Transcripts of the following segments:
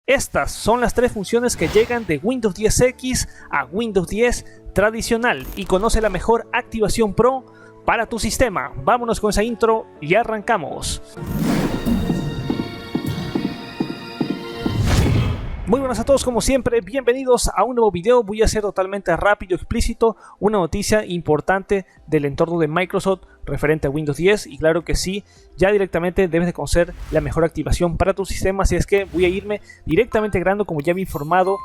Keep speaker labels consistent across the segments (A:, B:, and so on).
A: Estas son las tres funciones que llegan de Windows 10X a Windows 10 tradicional y conoce la mejor activación Pro para tu sistema. Vámonos con esa intro y arrancamos. Muy buenas a todos, como siempre, bienvenidos a un nuevo video. Voy a hacer totalmente rápido y explícito una noticia importante del entorno de Microsoft referente a Windows 10 y claro que sí, ya directamente debes de conocer la mejor activación para tu sistema, así es que voy a irme directamente grabando como ya había informado.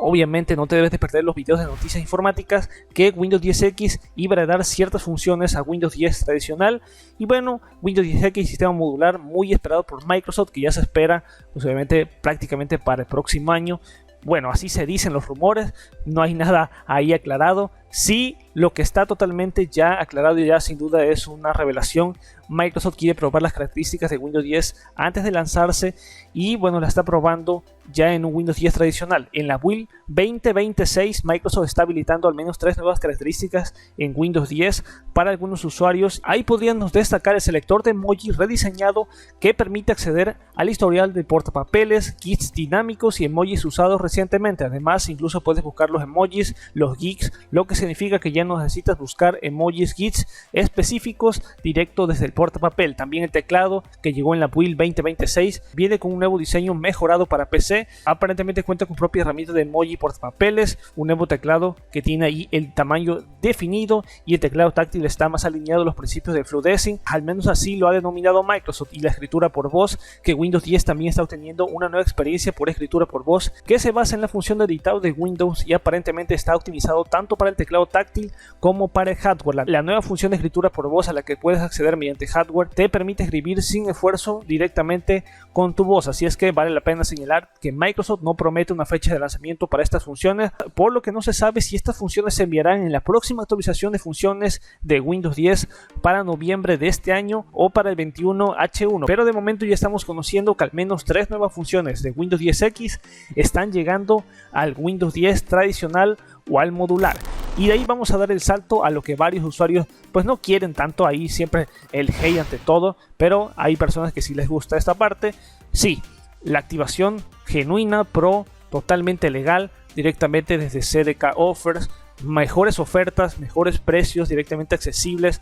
A: Obviamente no te debes de perder los videos de noticias informáticas que Windows 10X iba a dar ciertas funciones a Windows 10 tradicional y bueno, Windows 10X sistema modular muy esperado por Microsoft que ya se espera pues obviamente prácticamente para el próximo año. Bueno, así se dicen los rumores, no hay nada ahí aclarado. Sí, lo que está totalmente ya aclarado y ya sin duda es una revelación. Microsoft quiere probar las características de Windows 10 antes de lanzarse y bueno, la está probando ya en un Windows 10 tradicional. En la build 2026 Microsoft está habilitando al menos 3 nuevas características en Windows 10 para algunos usuarios. Ahí podríamos destacar el selector de emoji rediseñado que permite acceder al historial de portapapeles, GIFs dinámicos y emojis usados recientemente. Además, incluso puedes buscar los emojis, los GIFs, lo que significa que ya no necesitas buscar emojis GIFs específicos directo desde el portapapel. También el teclado que llegó en la build 2026 viene con un nuevo diseño mejorado para PC. Aparentemente cuenta con propia herramienta de emoji portapapeles, un nuevo teclado que tiene ahí el tamaño definido y el teclado táctil está más alineado a los principios de FluDesing, al menos así lo ha denominado Microsoft. Y la escritura por voz, que Windows 10 también está obteniendo una nueva experiencia por escritura por voz que se basa en la función de editado de Windows y aparentemente está optimizado tanto para el teclado táctil como para el hardware. La nueva función de escritura por voz a la que puedes acceder mediante hardware te permite escribir sin esfuerzo directamente con tu voz, así es que vale la pena señalar que Microsoft no promete una fecha de lanzamiento para estas funciones, por lo que no se sabe si estas funciones se enviarán en la próxima actualización de funciones de Windows 10 para noviembre de este año o para el 21H1, pero de momento ya estamos conociendo que al menos 3 nuevas funciones de Windows 10X están llegando al Windows 10 tradicional o al modular. Y de ahí vamos a dar el salto a lo que varios usuarios pues no quieren tanto, ahí siempre el hate ante todo, pero hay personas que sí les gusta esta parte. Sí, la activación genuina, pro, totalmente legal, directamente desde CDK Offers, mejores ofertas, mejores precios directamente accesibles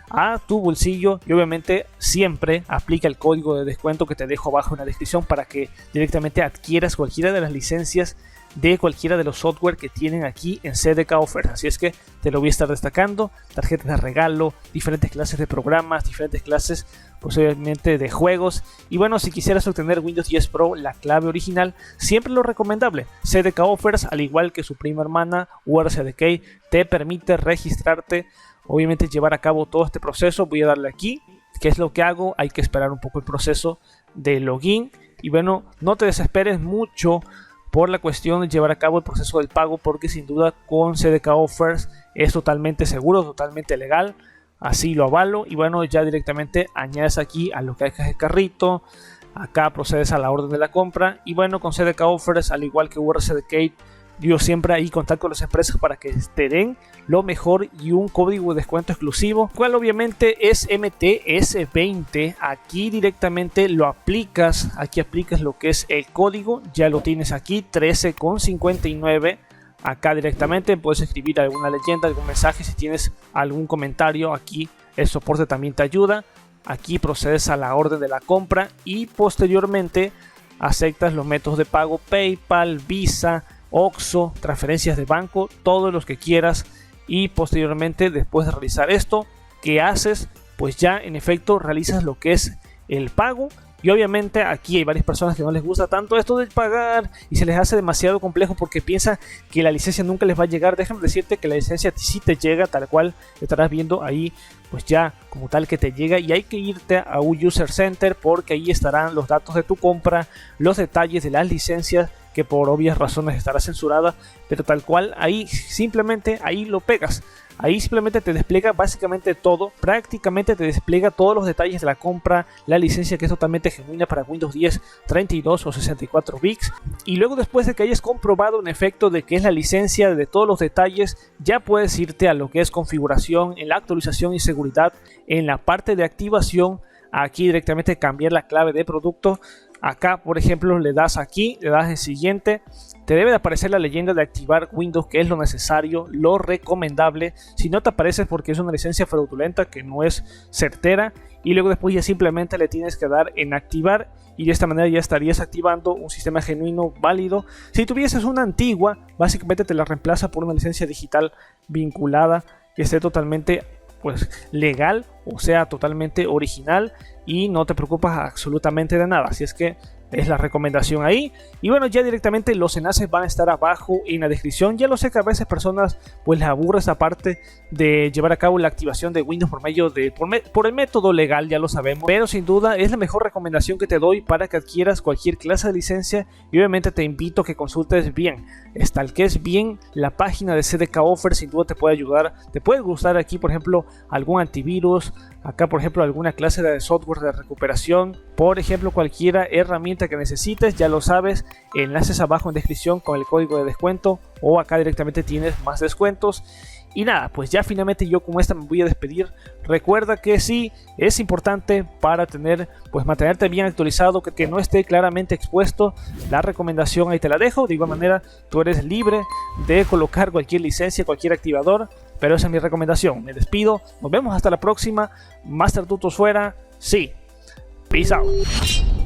A: a tu bolsillo y obviamente siempre aplica el código de descuento que te dejo abajo en la descripción para que directamente adquieras cualquiera de las licencias de cualquiera de los software que tienen aquí en CDK Offers. Así es que te lo voy a estar destacando, tarjetas de regalo, diferentes clases de programas, diferentes clases posiblemente de juegos. Y bueno, si quisieras obtener Windows 10 Pro, la clave original, siempre lo recomendable, CDK Offers, al igual que su prima hermana URCDK, te permite registrarte, obviamente llevar a cabo todo este proceso. Voy a darle aquí, ¿qué es lo que hago? Hay que esperar un poco el proceso de login y bueno, no te desesperes mucho por la cuestión de llevar a cabo el proceso del pago, porque sin duda con CDK Offers es totalmente seguro, totalmente legal, así lo avalo. Y bueno, ya directamente añades aquí a lo que hay que hacer carrito, acá procedes a la orden de la compra y bueno, con CDK Offers al igual que URCDK, yo siempre ahí contacto con las empresas para que te den lo mejor y un código de descuento exclusivo, cual obviamente es MTS20. Aquí directamente lo aplicas, aquí aplicas lo que es el código, ya lo tienes aquí, 13,59. Acá directamente puedes escribir alguna leyenda, algún mensaje, si tienes algún comentario, aquí el soporte también te ayuda. Aquí procedes a la orden de la compra y posteriormente aceptas los métodos de pago: PayPal, Visa, Oxxo, transferencias de banco, todos los que quieras. Y posteriormente, después de realizar esto, ¿qué haces? Pues ya en efecto realizas lo que es el pago. Y obviamente aquí hay varias personas que no les gusta tanto esto de pagar y se les hace demasiado complejo porque piensan que la licencia nunca les va a llegar. Déjame decirte que la licencia sí te llega, tal cual estarás viendo ahí, pues ya como tal que te llega, y hay que irte a un User Center porque ahí estarán los datos de tu compra, los detalles de las licencias, que por obvias razones estará censurada, pero tal cual ahí simplemente ahí lo pegas. Ahí simplemente te despliega básicamente todo, prácticamente te despliega todos los detalles de la compra, la licencia que es totalmente genuina para Windows 10, 32 o 64 bits. Y luego, después de que hayas comprobado en efecto de que es la licencia de todos los detalles, ya puedes irte a lo que es configuración, en la actualización y seguridad, en la parte de activación. Aquí directamente cambiar la clave de producto. Acá, por ejemplo, le das aquí, le das en siguiente. Te debe de aparecer la leyenda de activar Windows, que es lo necesario, lo recomendable. Si no te aparece es porque es una licencia fraudulenta que no es certera. Y luego después ya simplemente le tienes que dar en activar. Y de esta manera ya estarías activando un sistema genuino válido. Si tuvieses una antigua, básicamente te la reemplaza por una licencia digital vinculada que esté totalmente pues legal, o sea, totalmente original, y no te preocupas absolutamente de nada. Así es que es la recomendación ahí. Y bueno, ya directamente los enlaces van a estar abajo en la descripción. Ya lo sé que a veces personas pues les aburre esa parte de llevar a cabo la activación de Windows por medio de por el método legal, ya lo sabemos, pero sin duda es la mejor recomendación que te doy para que adquieras cualquier clase de licencia. Y obviamente te invito a que consultes bien, stalkees bien la página de CDK Offer. Sin duda te puede ayudar, te puede gustar aquí por ejemplo algún antivirus, acá por ejemplo alguna clase de software de recuperación, por ejemplo cualquier herramienta que necesites, ya lo sabes, enlaces abajo en descripción con el código de descuento, o acá directamente tienes más descuentos. Y nada, pues ya finalmente yo con esta me voy a despedir. Recuerda que sí, es importante para pues mantenerte bien actualizado, que no esté claramente expuesto. La recomendación ahí te la dejo. De igual manera, tú eres libre de colocar cualquier licencia, cualquier activador, pero esa es mi recomendación. Me despido, nos vemos hasta la próxima. Master Tutos fuera, sí. Peace out.